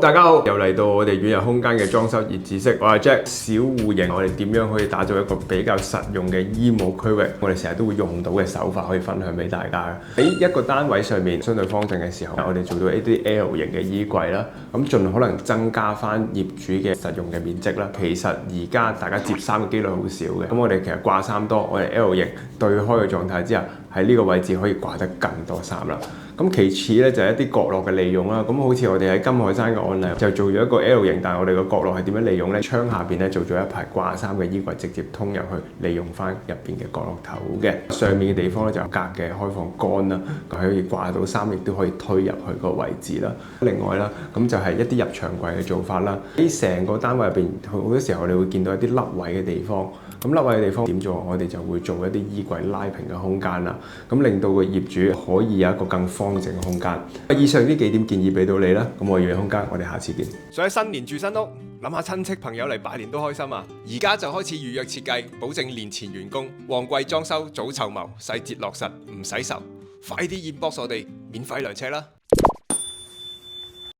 大家好，又嚟到我哋遠日空間嘅裝修熱知識，我係 Jack。小戶型我哋點樣可以打造一個比較實用嘅衣帽區域？我哋成日都會用到嘅手法可以分享俾大家嘅。喺一個單位上面相對方正嘅時候，我哋做到一啲 L 型嘅衣櫃啦，咁盡可能增加翻業主嘅實用嘅面積啦。其實而家大家接衫嘅機率好少嘅，咁我哋其實掛衫多，我哋 L 型對開嘅狀態之下，喺呢個位置可以掛得更多衫啦。咁其次咧就係一啲角落嘅利用啦，咁好似我哋喺金海山嘅案例就做咗一個 L 型，但係我哋個角落係點樣利用呢？窗下邊咧做咗一排掛衫嘅衣櫃，直接通入去，利用翻入邊嘅角落頭嘅。上面嘅地方咧就有格嘅開放桿啦，可以掛到衫，亦都可以推入去個位置啦。另外啦，咁就係一啲入牆櫃嘅做法啦。喺成個單位入邊，好多時候你會見到一啲凹位嘅地方。咁凹位嘅地方點做？我哋就會做一啲衣櫃拉平嘅空間啦，咁令到個業主可以有一個更方正嘅空間。以上呢幾點建議俾到你啦，咁我遠日空間，我哋下次見。想喺新年住新屋，諗下親戚朋友嚟拜年都開心啊！而家就開始預約設計，保證年前完工，旺季裝修早籌謀，細節落實唔使愁，快啲 inbox我哋免費量尺啦！